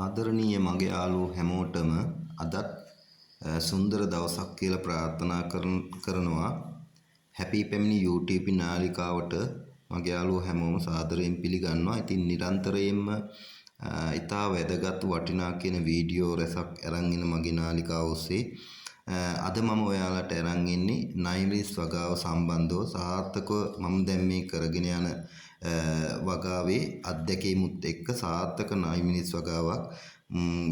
ආදරණීය මගේ යාළුවෝ හැමෝටම අදත් සුන්දර දවසක් කියලා ප්‍රාර්ථනා කරනවා. හැපි පැමිණි YouTube නාලිකාවට මගේ යාළුවෝ හැමෝම සාදරයෙන් පිළිගන්නවා. ඉතින් නිරන්තරයෙන්ම ඉතා වැදගත් වටිනා කියන වීඩියෝ රැසක් අරන් එන මගේ නාලිකාව ඔස්සේ අද මම ඔයාලට අරන් ඉන්නේ 9 මිනිස් වගාව සම්බන්ධව සාර්ථකව මම දැන් මේ කරගෙන යන වගාවේ අත්දැකීමුත් එක්ක සාර්ථක 9 මිනිස් වගාවක්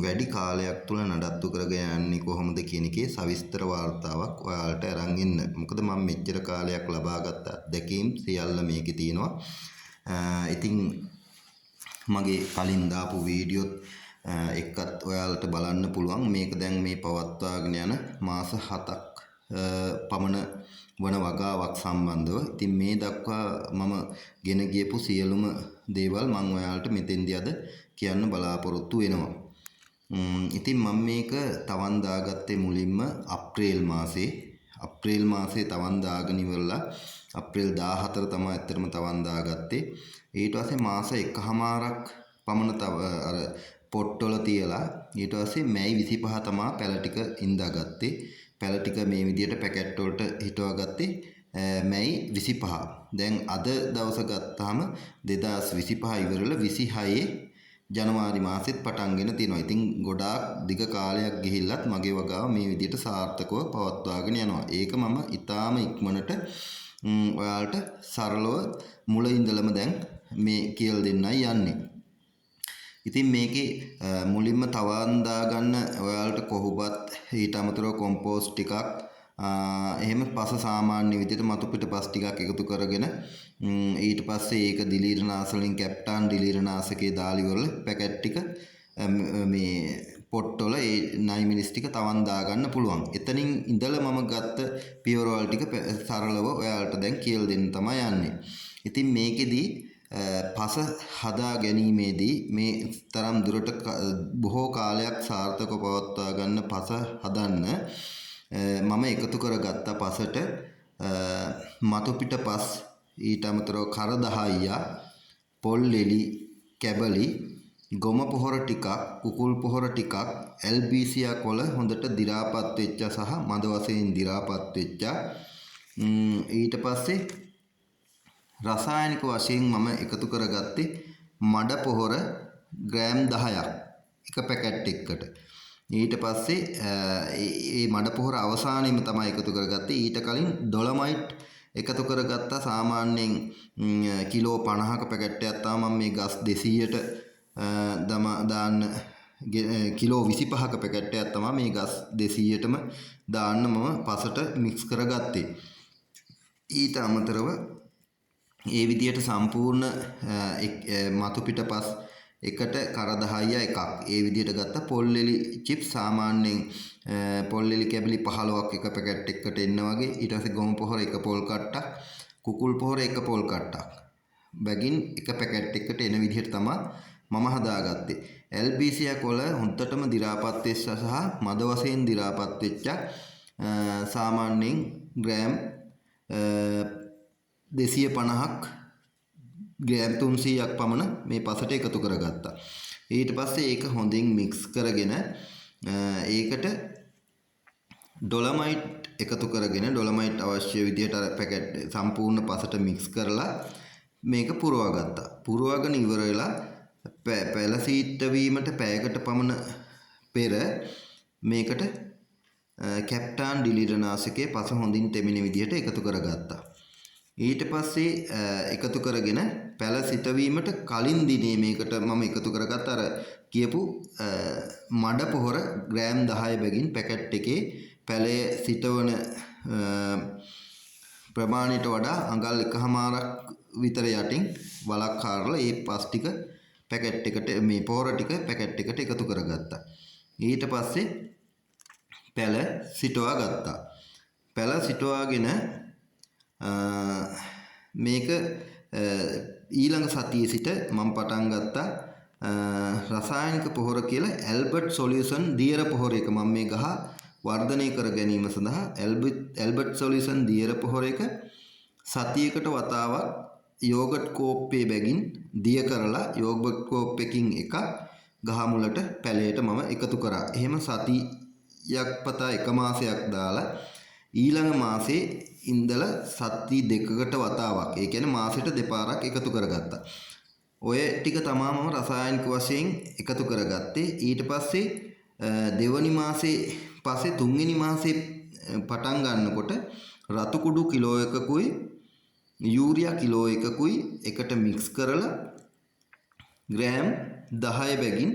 වැඩි කාලයක් තුල නඩත්තු කරගෙන යන්නේ කොහොමද කියන එකේ සවිස්තර වාර්තාවක් ඔයාලට අරන් ඉන්න. මොකද මම මෙච්චර කාලයක් ලබාගත් අත්දැකීම් සියල්ල මේකේ තියෙනවා. ඉතින් මගේ කලින් දාපු වීඩියෝත් එක්කත් ඔයාලට බලන්න පුළුවන්. මේක දැන් මේ පවත්වාගෙන යන මාස 7ක් පමණ වන වගාවක් සම්බන්ධව. ඉතින් මේ දක්වා මම ගෙන ගියපු සියලුම දේවල් මම ඔයාලට මෙතෙන්දී අද කියන්න බලාපොරොත්තු වෙනවා. ඉතින් මම මේක තවන් දාගත්තේ මුලින්ම අප්‍රේල් මාසේ තවන් දාගෙන ඉවරලා අප්‍රේල් 14 තමයි ඇත්තටම තවන් දාගත්තේ. ඊට පස්සේ මාස එකහමාරක් පමණ අර පොට්ටොල තියලා ඊට පස්සේ මැයි 25 තමයි පැල ටික ඉඳාගත්තේ. පැල ටික මේ විදියට පැකට් වලට හිටවා ගත්තේ මැයි 25. දැන් අද දවස ගත්තාම 2025 ඉවරලා 26 ජනවාරි මාසෙත් පටන්ගෙන තියෙනවා. ඉතින් ගොඩාක් දිග කාලයක් ගිහිල්ලත් මගේ වගාව මේ විදියට සාර්ථකව පවත්වාගෙන යනවා. ඒක මම ඊටාම ඉක්මනට ඔයාලට සරලව මුල ඉඳලම දැන් මේ කියලා දෙන්නයි යන්නේ. ඉතින් මේකේ මුලින්ම තවන් දාගන්න ඔයාලට කොහොබත් ඊට අමතරව කොම්පෝස්ට් ටිකක් එහෙම පස සාමාන්‍ය විදිහට මතු පිට පස් ටිකක් එකතු කරගෙන ඊට පස්සේ ඒක දිලීරනාශ වලින් කැප්ටාන් දිලීරනාශකයේ දාලි වල පැකට් ටික මේ පොට්ටොල ඒ 9 මිනිස් ටික තවන් දාගන්න පුළුවන්. එතනින් ඉඳලා මම ගත්ත පියවරවල් ටික සරලව ඔයාලට දැන් කියලා දෙන්න තමයි යන්නේ. ඉතින් මේකෙදී පස හදා ගැනීමේදී මේ තරම් දුරට බොහෝ කාලයක් සාර්ථකව පවත්වා ගන්න පස හදන්න මම එකතු කරගත්ත පසට මතු පිට පස් ඊට අමතරව කර 10ක් පොල් එලි කැබලි ගොම පොහොර ටිකක් කුකුල් පොහොර ටිකක් එල්බීසියා කොළ හොඳට දි รา පත් වෙච්ච සහ මද වශයෙන් දි รา පත් වෙච්ච ඊට පස්සේ රසායනික වශයෙන් මම එකතු කරගත්තේ මඩ පොහොර ග්‍රෑම් 10ක් එක පැකට් එකකට. ඊට පස්සේ මේ මඩ පොහොර අවසානයේම තමයි එකතු කරගත්තේ. ඊට කලින් ඩොලොමයිට් එකතු කරගත්තා. සාමාන්‍යයෙන් කිලෝ 50ක පැකට් එකක් තමයි මම මේ ගස් 200ට දාන්න කිලෝ 25ක පැකට් එකක් තමයි මේ ගස් 200ටම දාන්න මම පසට මික්ස් කරගත්තේ. ඊට අමතරව ඒ විදියට සම්පූර්ණ මතු පිටපස් එකට කර 10 එකක් ඒ විදියට ගත්ත පොල්ලෙලි චිප්ස් සාමාන්‍යයෙන් පොල්ලෙලි කැබලි 15ක් එක පැකට් එකකට එන්න වගේ. ඊට පස්සේ ගොම පොහොර එක පොල් කට්ටක් කුකුල් පොහොර එක පොල් කට්ටක් බැගින් එක පැකට් එකකට එන විදිහට තමයි මම හදාගත්තේ. එල්බීසියා කොළ හොඳටම දි รา පත් වෙච්ච සහ මද වශයෙන් දි รา පත් වෙච්ච සාමාන්‍යයෙන් ග්‍රෑම් 250ක් ග්‍රෑම් 300ක් පමණ මේ පසට එකතු කරගත්තා. ඊට පස්සේ ඒක හොඳින් මික්ස් කරගෙන ඒකට ඩොලොමයිට් එකතු කරගෙන ඩොලොමයිට් අවශ්‍ය විදිහට අර පැකට් සම්පූර්ණ පසට මික්ස් කරලා මේක පුරවා ගත්තා. පුරවාගෙන ඉවර වෙලා පැල සීට්ට වීමට පැයකට පමණ පෙර මේකට කැප්ටාන් දිලීරනාශකයේ පස හොඳින් තෙමෙන විදිහට එකතු කරගත්තා. ඊට පස්සේ එකතු කරගෙන පැල සිටවීමට කලින් දිනේ මේකට මම එකතු කරගත්ත අර කියපු මඩ පොහොර ග්‍රෑම් 10 බැගින් පැකට් එකේ පැලේ සිටවන ප්‍රමාණයට වඩා අඟල් එකහමාරක් විතර යටින් වලක් කාරලා ඒ පස් ටික පැකට් එකට මේ පොහොර ටික පැකට් එකට එකතු කරගත්තා. ඊට පස්සේ පැල සිටවා ගත්තා. පැල සිටවාගෙන මේක ඊළඟ සතියේ සිට මම පටන් ගත්තා රසායනික පොහොර කියලා ඇල්බර්ට් සොලියුෂන් දියර පොහොර එක මම මේ ගහ වර්ධනය කර ගැනීම සඳහා ඇල්බර්ට් සොලියුෂන් දියර පොහොර එක සතියකට වතාවක් යෝගට් කෝප්පේ බැගින් දිය කරලා යෝගට් කෝප්පකින් එකක් ගහ මුලට පැලයට මම එකතු කරා. එහෙම සතියක් පතා එක මාසයක් දාලා ඊළඟ මාසේ ඉඳලා සති දෙකකට වතාවක් ඒ කියන්නේ මාසෙට දෙපාරක් එකතු කරගත්තා. ඔය ටික තමයි මම රසායනික වශයෙන් එකතු කරගත්තේ. ඊට පස්සේ දෙවනි මාසේ පස්සේ තුන්වෙනි මාසේ පටන් ගන්නකොට රතු කුඩු කිලෝ එකකුයි යූරියා කිලෝ එකකුයි එකට මික්ස් කරලා ග්‍රෑම් 10 බැගින්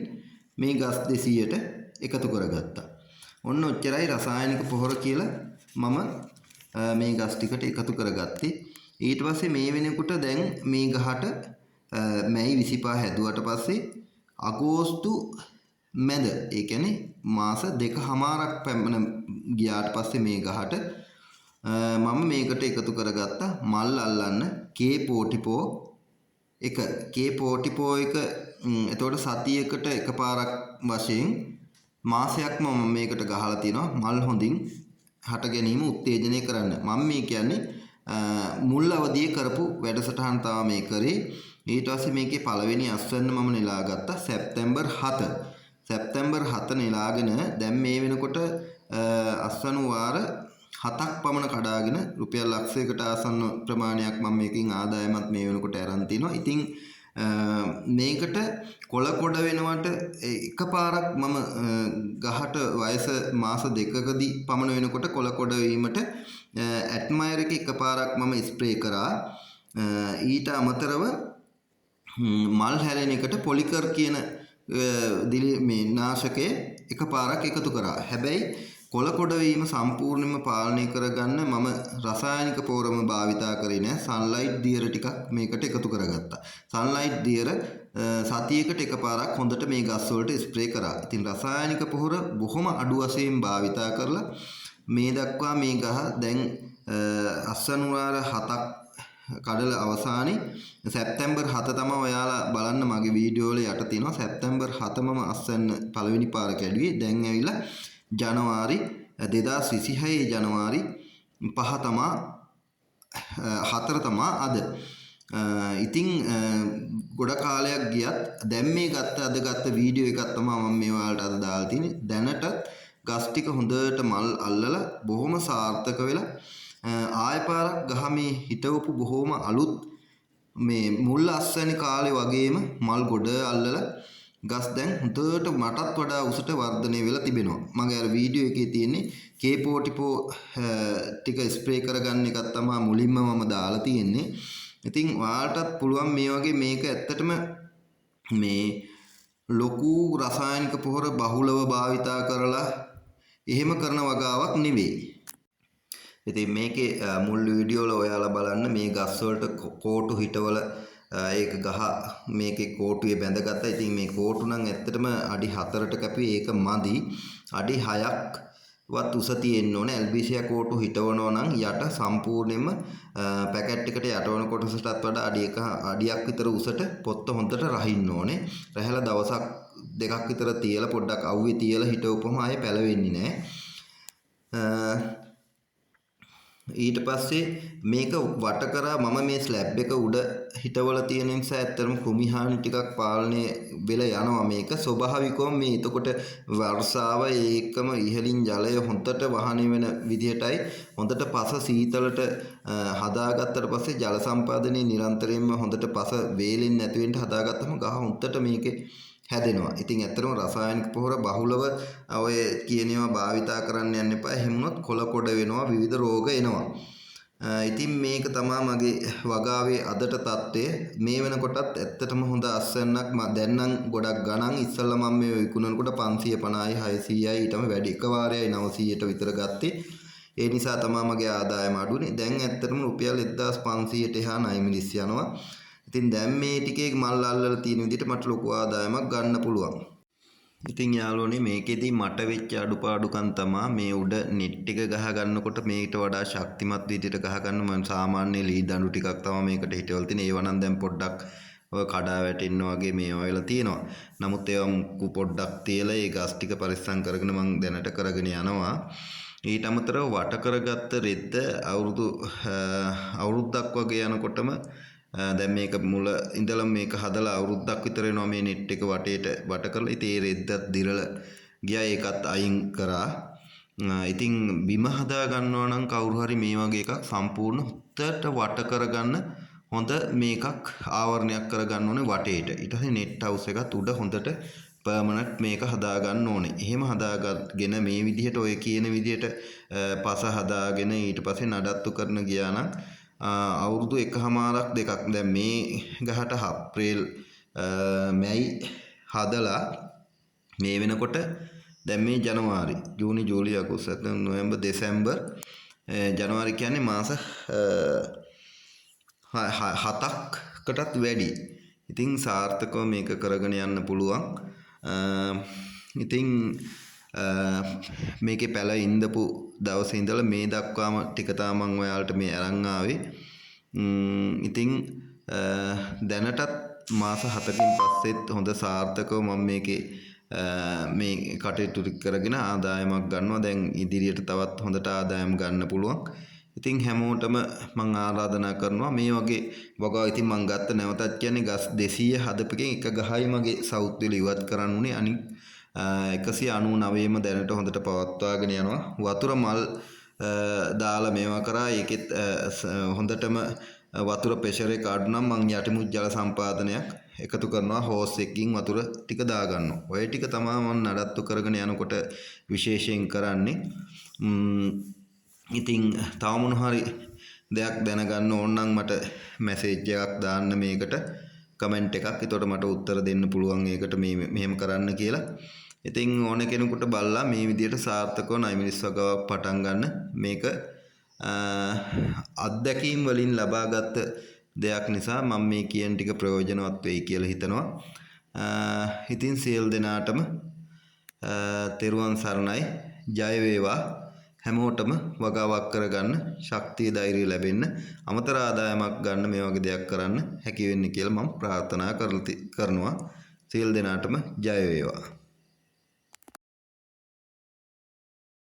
මේ ගස් 200ට එකතු කරගත්තා. ඔන්න ඔච්චරයි රසායනික පොහොර කියලා මම මේ ගස් ටිකට එකතු කරගත්තේ. ඊට පස්සේ මේ වෙනකොට දැන් මේ ගහට මැයි 25 හැදුවට පස්සේ අගෝස්තු මැද ඒ කියන්නේ මාස දෙකමාරක් පමණ ගියාට පස්සේ මේ ගහට මම මේකට එකතු කරගත්තා මල් අල්ලන්න K44 එක K44 එක එතකොට සතියකට එකපාරක් වශයෙන් මාසයක් මම මේකට ගහලා තිනවා මල් හොඳින් හට ගැනීම උත්තේජනය කරන්න. මම මේ කියන්නේ මුල් අවදියේ කරපු වැඩසටහන තමයි මේ කරේ. ඊට පස්සේ මේකේ පළවෙනි අස්වැන්න මම නෙලා ගත්තා සැප්තැම්බර් 7. සැප්තැම්බර් 7 නෙලාගෙන දැන් මේ වෙනකොට අස්වැන්නු වාර 7ක් පමණ කඩාගෙන රුපියල් ලක්ෂයකට ආසන්න ප්‍රමාණයක් මම මේකෙන් ආදායමත් මේ වෙනකොට අරන් තිනවා. ඉතින් මේකට කොළ කොඩ වෙනවට එකපාරක් මම ගහට වයස මාස දෙකකදී පමණ වෙනකොට කොළ කොඩ වීමට ඇට්මයර් එක එකපාරක් මම ස්ප්‍රේ කරා. ඊට අමතරව මල් හැලෙන එකට පොලිකර් කියන මේ නාශකය එකපාරක් එකතු කරා. හැබැයි කොළ කොඩ වීම සම්පූර්ණයෙන්ම පාලනය කරගන්න මම රසායනික පොරම භාවිතා කරේ නෑ. සන්ලයිට් දියර ටිකක් මේකට එකතු කරගත්තා. සන්ලයිට් දියර සතියකට එකපාරක් හොඳට මේ ගස් වලට ස්ප්‍රේ කරා. ඉතින් රසායනික පොහොර බොහොම අඩු වශයෙන් භාවිතා කරලා මේ දක්වා මේ ගහ දැන් අස්වැන්නු වාර 7ක් කඩල අවසානයේ සැප්තැම්බර් 7 තමයි ඔයාලා බලන්න මගේ වීඩියෝ වල යට තියෙනවා. සැප්තැම්බර් 7 මම අස්වැන්න පළවෙනි පාර කැඩුවේ. දැන් ඇවිල්ලා ජනවාරි 2026 ජනවාරි 5 තමා 4 තමා අද. ඉතින් ගොඩ කාලයක් ගියත් දැන් මේ අද ගත්ත වීඩියෝ එකක් තමයි මම මේ ඔයාලට අද දාලා තියෙන්නේ. දැනට ගස් ටික හොඳට මල් අල්ලලා බොහොම සාර්ථක වෙලා ආය පාරක් ගහ මේ හිටවපු බොහොම අලුත් මේ මුල් අස්වැනි කාලේ වගේම මල් ගොඩ අල්ලලා ගස් දැන් හොඳට මටත් වඩා උසට වර්ධනය වෙලා තිබෙනවා. මගේ අර වීඩියෝ එකේ තියෙන්නේ K44 ටික ස්ප්‍රේ කරගන්න එකක් තමයි මුලින්ම මම දාලා තියෙන්නේ. ඉතින් ඔයාලටත් පුළුවන් මේ වගේ මේක ඇත්තටම මේ ලොකු රසායනික පොහොර බහුලව භාවිතා කරලා එහෙම කරන වගාවක් නෙවෙයි. ඉතින් මේකේ මුල් වීඩියෝ වල ඔයාලා බලන්න මේ ගස් වලට කෝටු හිටවල ඒක ගහ මේකේ කෝටුවේ බැඳගත්තා. ඉතින් මේ කෝටු නම් ඇත්තටම අඩි 4ට කැපුවේ. ඒක මදි. අඩි 6ක් වත් උස තියෙන්න ඕනේ. ඇල්බීසියා කෝටු හිටවනවා නම් යට සම්පූර්ණයෙන්ම පැකට් එකට යටවන කොටසටත් වඩා අඩියක් විතර උසට පොත්ත හොඳට රහින්න ඕනේ. රැහැලා දවසක් දෙකක් විතර තියලා පොඩ්ඩක් අවුවේ තියලා හිටවපුවම ආයේ පැලවෙන්නේ නැහැ. ඊට පස්සේ මේක වට කරා මම මේ ස්ලැබ් එක උඩ හිටවල තියෙන නිසා ඇත්තටම කෘමිහානි ටිකක් පාලනය වෙලා යනවා. මේක ස්වභාවිකවම මේ එතකොට වර්ෂාව ඒකම ඉහළින් ජලය හොඳට වහනය වෙන විදිහටයි හොඳට පස සීතලට හදාගත්තට පස්සේ ජල සම්පාදනයේ නිරන්තරයෙන්ම හොඳට පස වේලෙන්නේ නැති වෙන්න හදාගත්තම ගහ හොඳට මේකේ හැදෙනවා. ඉතින් ඇත්තටම රසායනික පොහොර බහුලව ඔය කියන ඒවා භාවිතා කරන්න යන්න එපා. එහෙම වුණොත් කොළ කොඩ වෙනවා, විවිධ රෝග එනවා. ඉතින් මේක තමයි මගේ වගාවේ අදට තත්ත්වය. මේ වෙනකොටත් ඇත්තටම හොඳ අස්වැන්නක් දැන් නම් ගොඩක් ගණන්. ඉස්සල්ලා මම මේ විකුණනකොට 550යි 600යි ඊටම වැඩි එක වාරයයි 900ට විතර ගත්තේ. ඒ නිසා තමයි මගේ ආදායම අඩුනේ. දැන් ඇත්තටම රුපියල් 1500ට එහා ණය මිරිස් යනවා. ඉතින් දැන් මේ ටිකේ මල් අල්ලලා තියෙන විදිහට මට ලොකු ආදායමක් ගන්න පුළුවන්. ඉතින් යාළුවනේ මේකෙදි මට වෙච්ච අඩුපාඩුකම් තමයි මේ උඩ නෙට් එක ගහ ගන්නකොට මේකට වඩා ශක්තිමත් විදිහට ගහ ගන්න මම සාමාන්‍ය ලී දඬු ටිකක් තමයි මේකට හිටවල තියෙන්නේ. ඒව නම් දැන් පොඩ්ඩක් ඔය කඩා වැටෙන්න වගේ මේවා වෙලා තියෙනවා. නමුත් ඒවා පොඩ්ඩක් තියලා ඒ ගස් ටික පරිස්සම් කරගෙන මම දැනට කරගෙන යනවා. ඊට අමතරව වට කරගත්ත රෙද්ද අවුරුද්දක් වගේ යනකොටම දැන් මේක මුල ඉඳලා මේක හදලා අවුරුද්දක් විතර වෙනවා මේ net එක වටේට වට කරලා. ඉතින් ඒ රෙද්දත් දිරලා ගියා, ඒකත් අයින් කරා. ඉතින් බිම හදා ගන්නවා නම් කවුරු හරි මේ වගේ එකක් සම්පූර්ණ හොත්තට වට කරගන්න හොඳ මේකක් ආවරණයක් කරගන්න ඕනේ වටේට. ඊට පස්සේ net house එකත් උඩ හොඳට පර්මනන්ට් මේක හදා ගන්න ඕනේ. එහෙම හදාගෙන මේ විදිහට ඔය කියන විදිහට පස හදාගෙන ඊට පස්සේ නඩත්තු කරන ගියා නම් අවුරුදු 1.5ක් 2ක් දැන් මේ ගහට අප්‍රේල් මැයි හදලා මේ වෙනකොට දැන් මේ ජනවාරි ජූනි ජූලි අගෝස්තු නොවැම්බර් දෙසැම්බර් ජනවාරි කියන්නේ මාස 7ක්කටත් වැඩි. ඉතින් සාර්ථකව මේක කරගෙන යන්න පුළුවන්. ඉතින් මේකේ පැල ඉඳපු දවසේ ඉඳලා මේ දක්වාම ටික තමන් ඔයාලට මේ අරන් ආවේ. ඉතින් දැනටත් මාස 7කින් පස්සෙත් හොඳ සාර්ථකව මම මේකේ මේ කටයුතු කරගෙන ආදායමක් ගන්නවා. දැන් ඉදිරියට තවත් හොඳට ආදායම් ගන්න පුළුවන්. ඉතින් හැමෝටම මම ආරාධනා කරනවා මේ වගේ වගාව. ඉතින් මම ගත්ත නැවතත් කියන්නේ ගස් 200 හදපෙකින් එක ගහයි මගේ සවුත් වල ඉවත් කරන්න උනේ. අනිත් 199ම දැනට හොඳට පවත්වාගෙන යනවා. වතුර මල් දාලා මේවා කරා. ඒකෙත් හොඳටම වතුර ප්‍රෙෂර් එක අඩු නම් මං යටිමුත් ජල සම්පාදනයක් එකතු කරනවා. හෝස් එකකින් වතුර ටික දා ගන්නවා. ඔය ටික තමයි මම නඩත්තු කරගෙන යනකොට විශේෂයෙන් කරන්නේ. ඉතින් තව මොන හරි දෙයක් දැනගන්න ඕන නම් මට මැසේජ් එකක් දාන්න මේකට කමෙන්ට් එකක්. එතකොට මට උත්තර දෙන්න පුළුවන් ඒකට මෙහෙම කරන්න කියලා. ඉතින් ඕන කෙනෙකුට බලලා මේ විදිහට සාර්ථකව නයිමිනිස් වගාවක් පටන් ගන්න. මේක අත්දැකීම් වලින් ලබාගත් දෙයක් නිසා මම මේ කියන ටික ප්‍රයෝජනවත් වෙයි කියලා හිතනවා. ඉතින් සියලු දෙනාටම තෙරුවන් සරණයි. ජය වේවා. හැමෝටම වගාවක් කරගන්න ශක්තිය ධෛර්යය ලැබෙන්න, අමතර ආදායමක් ගන්න මේ වගේ දෙයක් කරන්න හැකි වෙන්න කියලා මම ප්‍රාර්ථනා කරනවා. සියලු දෙනාටම ජය වේවා.